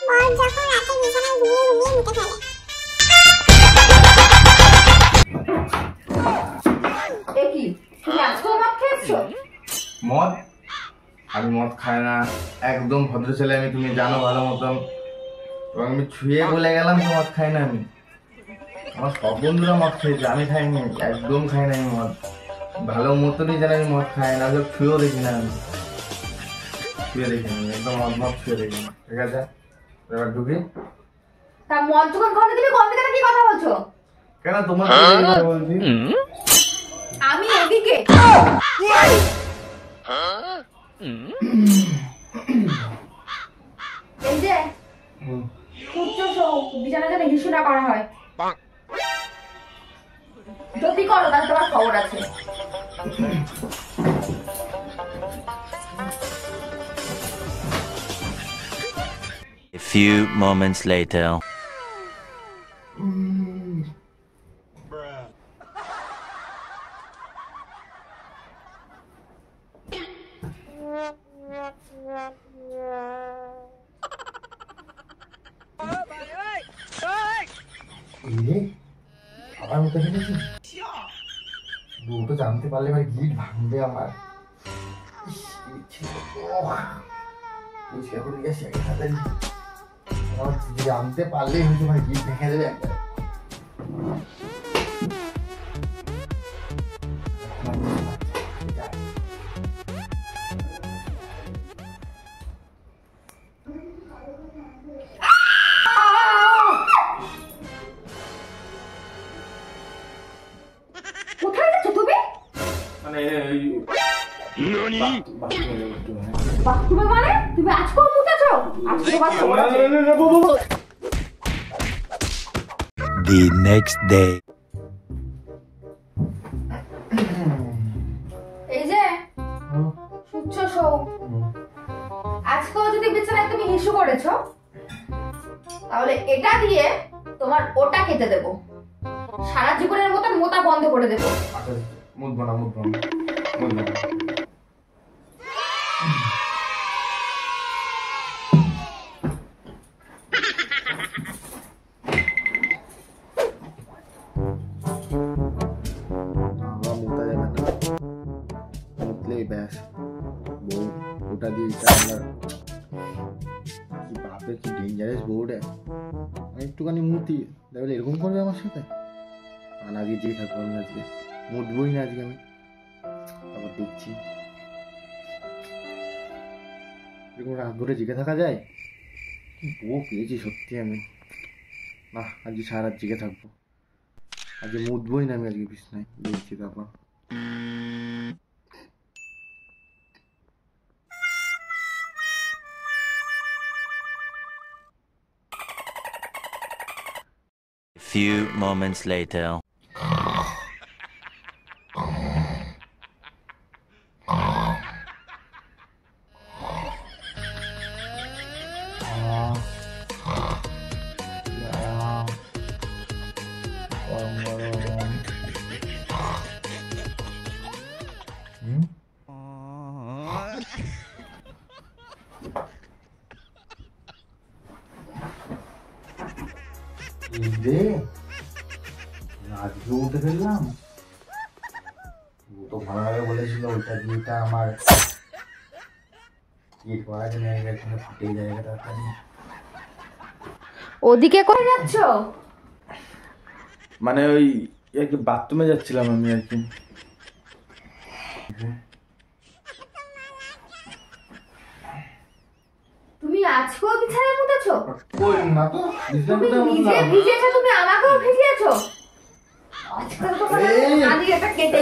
মদ যখন রাতে বিছানায় ঘুমিয়ে ঘুমিয়ে মুখে ফেলে। এ কি তুমি আজকেও মদ খেয়েছো? মদ? আমি মদ খাই না, একদম ভদ্র ছেলে আমি, তুমি জানো ভালো মতন। আমি ছুঁয়ে বলে গেলাম তো মদ খাই না আমি। আমার সব বন্ধুরা মদ খেয়েছে, আমি খাইনি, একদম খাই না আমি মদ। ভালো মতনই জানি আমি মদ খাই না, ছুঁয়েও দেখি না আমি, ছুঁয়ে দেখিনি, একদম মদ ছুঁয়ে দেখিনি। ঠিক আছে, এবার ঢুকি। তা মদ যখন খাওয়া দিবি কোন দিকে কি কথা বলছো? কেন তোমার দিকে কথা বলছি? আমি এদিকে। এই যে উচ্চ বিছানা যেন হিসু না করা হয়, যদি করো তাহলে তোমার খবর আছে। A few moments later. আমি তো দেখেছি বউটা জানতে পারলে এবার গিট ভাঙবে আমার। জানতে পারলেই হয়তো ভাই গিট ভেঙে দেবে একবার। কোথায় যাচ্ছ তুমি? মানে বাথরুমে মানে তুমি আজকেও মুতেছো? আজকে তোমার খবর আছে। The next day. এই যে শুচ্ছ শো, আজকেও যদি বিছানায় তুমি হিসু করেছো তাহলে এটা দিয়ে তোমার ওটা কেটে দেবো, সারা জীবনের মতন মোতা বন্ধ করে দেবো। আচ্ছা মুতবো না, মুতবো না, মুতবো না। ব্যাস বউ ওটা দিয়ে আমার কি বাপের কি ডেঞ্জারাস বউটা। আমি একটুখানি মুতি দেখলে এরকম করবে আমার সাথে। আর আজকে যেয়ে থাকবো আমি, আজকে মুতবই না আজকে আমি, তারপর দেখছি। এরকম রাত ভরে জেগে থাকা যায়? বউ পেয়েছি সত্যি আমি, না আজকে সারা রাত জেগে থাকবো, আজকে মুতবই না আমি আজকে বিছনায়, দেখছি তারপর। A few moments later. আজকে উঠে ফেললাম, ও তো ভালোভাবে বলেছিল ওইটা দিয়েটা আমার গিট করা জন্য এখানে ফাটে জায়গা তাড়াতাড়ি। ওদিকে কোথায় যাচ্ছ? মানে ওই আর কি বাথরুমে যাচ্ছিলাম আমি আর কি। তুমি আজকেও বিছানায় মুতেছো? কই না তো, তুমি নিজে ভিজেছো, তুমি আমাকেও ভিজিয়েছো। আজকাল তো আজকে এটা কেটে